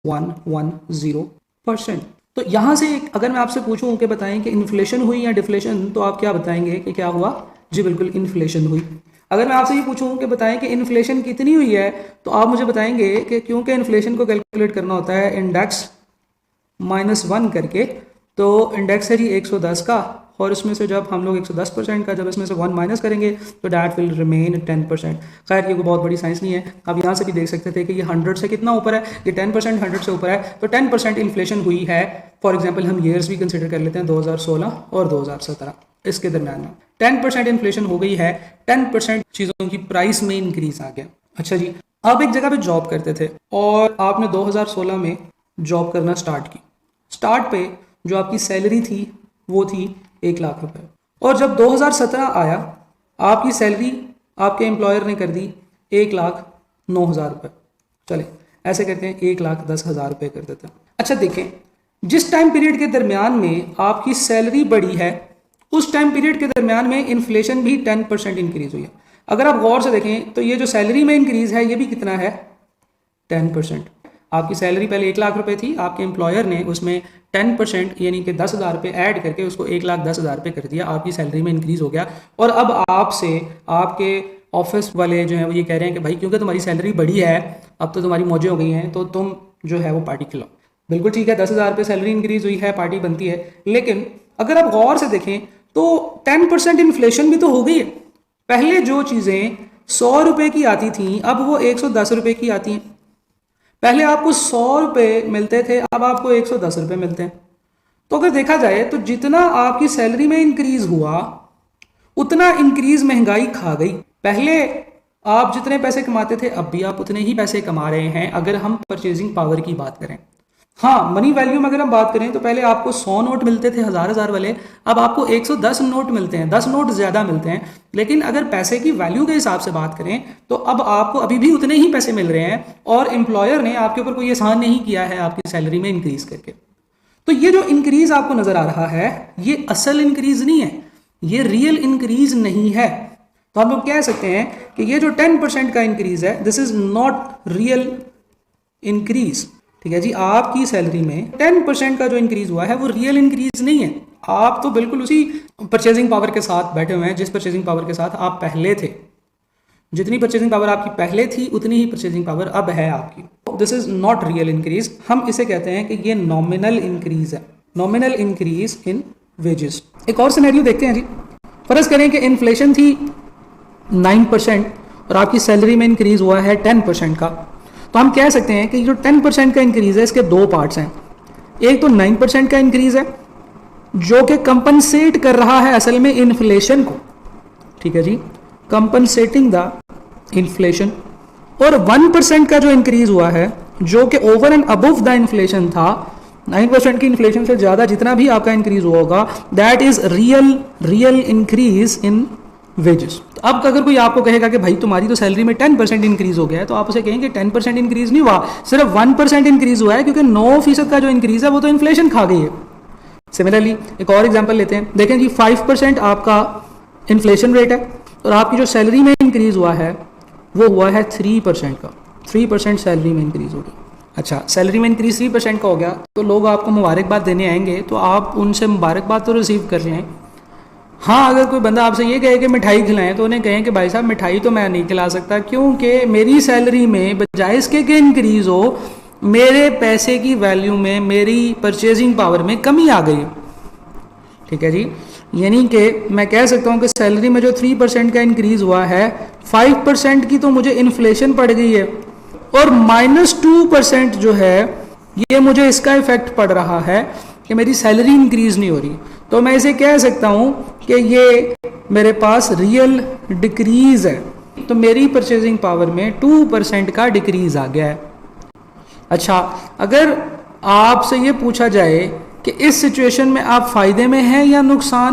110%। तो यहाँ से अगर मैं आपसे पूछूं कि बताएं कि इन्फ्लेशन हुई या डिफ्लेशन, तो आप क्या बताएंगे कि क्या हुआ? जी बिल्कुल, इन्फ्लेशन हुई। अगर मैं आपसे ये पूछूं कि बताएं कि इन्फ्लेशन कितनी हुई है, तो आप मुझे बताएंगे कि क्योंकि इन्फ्लेशन को कैलकुलेट करना होता है इंडेक्स -1 करके, तो इंडेक्स है जी 110 का, और इसमें से जब हम लोग 110% का जब इसमें से 1 माइनस करेंगे तो डैट विल रिमेन 10%। खैर ये कोई बहुत बड़ी साइंस नहीं है, आप यहाँ से भी देख सकते थे कि ये 100 से कितना ऊपर है, ये 10% 100 से ऊपर है, तो 10% इन्फ्लेशन हुई है। फॉर एग्जाम्पल हम ईयर्स भी कंसिडर कर लेते हैं 2016 और 2017, इसके दरम्यान में 10% इन्फ्लेशन हो गई है, 10% चीज़ों की प्राइस में इंक्रीज आ गया। अच्छा जी, आप एक जगह पे जॉब करते थे और आपने 2016 में जॉब करना स्टार्ट की। स्टार्ट पे जो आपकी सैलरी थी वो थी 1 लाख रुपए, और जब 2017 आया आपकी सैलरी आपके एम्प्लॉयर ने कर दी 1,09,000 रुपये। चले ऐसे करते हैं 1,10,000 रुपये कर देते हैं। अच्छा देखें, जिस टाइम पीरियड के दरमियान में आपकी सैलरी बढ़ी है उस टाइम पीरियड के दरमियान में इन्फ्लेशन भी 10% इंक्रीज हुई है। अगर आप गौर से देखें तो ये जो सैलरी में इंक्रीज है ये भी कितना है? 10%। आपकी सैलरी पहले 1 लाख रुपए थी, आपके एम्प्लॉयर ने उसमें 10% यानी कि 10,000 रुपये ऐड करके उसको 1,10,000 रुपये कर दिया, आपकी सैलरी में इंक्रीज हो गया। और अब आपसे आपके ऑफिस वाले जो हैं वो ये कह रहे हैं कि भाई क्योंकि तुम्हारी सैलरी बढ़ी है, अब तो तुम्हारी मौजें हो गई हैं, तो तुम जो है वो पार्टी खिलाओ। बिल्कुल ठीक है, 10,000 रुपये सैलरी इंक्रीज हुई है, पार्टी बनती है, लेकिन अगर आप गौर से देखें तो 10% इन्फ्लेशन भी तो हो गई है। पहले जो चीज़ें 100 रुपये की आती थी अब वो 110 रुपये की आती हैं। पहले आपको 100 रुपये मिलते थे, अब आपको 110 रुपये मिलते हैं। तो अगर देखा जाए तो जितना आपकी सैलरी में इंक्रीज हुआ उतना इंक्रीज महंगाई खा गई। पहले आप जितने पैसे कमाते थे अब भी आप उतने ही पैसे कमा रहे हैं अगर हम परचेजिंग पावर की बात करें। हाँ, मनी वैल्यू में अगर हम बात करें तो पहले आपको 100 नोट मिलते थे हजार वाले, अब आपको 110 नोट मिलते हैं, 10 नोट ज़्यादा मिलते हैं। लेकिन अगर पैसे की वैल्यू के हिसाब से बात करें तो अब आपको अभी भी उतने ही पैसे मिल रहे हैं और एम्प्लॉयर ने आपके ऊपर कोई एहसान नहीं किया है आपकी सैलरी में इंक्रीज करके। तो ये जो इंक्रीज आपको नजर आ रहा है ये असल इंक्रीज नहीं है, ये रियल इंक्रीज नहीं है। तो हम लोग कह सकते हैं कि ये जो 10% का इंक्रीज है this is not real increase. ठीक है जी, आपकी सैलरी में 10% का जो इंक्रीज हुआ है वो रियल इंक्रीज नहीं है। आप तो बिल्कुल उसी परचेजिंग पावर के साथ बैठे हुए हैं जिस परचेजिंग पावर के साथ आप पहले थे। जितनी परचेजिंग पावर आपकी पहले थी उतनी ही परचेजिंग पावर अब है आपकी। This is not real increase, हम इसे कहते हैं कि ये नॉमिनल इंक्रीज है, नॉमिनल इंक्रीज इन वेजेस। एक और सिनेरियो देखते हैं जी। फर्ज करें कि इन्फ्लेशन थी 9% और आपकी सैलरी में इंक्रीज हुआ है 10% का, तो हम कह सकते हैं कि जो 10% का इंक्रीज है इसके दो पार्ट्स हैं। एक तो 9% का इंक्रीज है जो कि कंपनसेट कर रहा है असल में इन्फ्लेशन को, ठीक है जी, कंपनसेटिंग द इन्फ्लेशन। और 1% का जो इंक्रीज हुआ है जो कि over and above the inflation था, 9% की इन्फ्लेशन से ज्यादा जितना भी आपका इंक्रीज होगा that is real increase in wages. तो अब अगर कोई आपको कहेगा कि भाई तुम्हारी तो सैलरी में 10% इंक्रीज हो गया है, तो आप उसे कहेंगे 10% इंक्रीज नहीं हुआ, सिर्फ 1% इंक्रीज हुआ है क्योंकि 9% का जो इंक्रीज है वो तो इन्फ्लेशन खा गई है। सिमिलरली एक और एग्जांपल लेते हैं। देखें जी, 5% आपका इन्फ्लेशन रेट है और आपकी जो सैलरी में इंक्रीज हुआ है वो हुआ है 3% का, 3% सैलरी में इंक्रीज हो गया। अच्छा, सैलरी में इंक्रीज 3% का हो गया तो लोग आपको मुबारकबाद देने आएंगे, तो आप उनसे मुबारकबाद तो रिसीव कर रहे हैं। हाँ, अगर कोई बंदा आपसे ये कहे कि मिठाई खिलाएं तो उन्हें कहें कि भाई साहब मिठाई तो मैं नहीं खिला सकता क्योंकि मेरी सैलरी में बजाय इसके कि इंक्रीज हो मेरे पैसे की वैल्यू में, मेरी परचेजिंग पावर में कमी आ गई। ठीक है जी, यानी कि मैं कह सकता हूँ कि सैलरी में जो 3% का इंक्रीज हुआ है 5% की तो मुझे इन्फ्लेशन पड़ गई है और -2% जो है ये मुझे इसका इफेक्ट पड़ रहा है कि मेरी सैलरी इंक्रीज नहीं हो रही। तो मैं इसे कह सकता हूं कि ये मेरे पास रियल डिक्रीज है, तो मेरी परचेजिंग पावर में 2% का डिक्रीज आ गया है। अच्छा, अगर आपसे ये पूछा जाए कि इस सिचुएशन में आप फायदे में हैं या नुकसान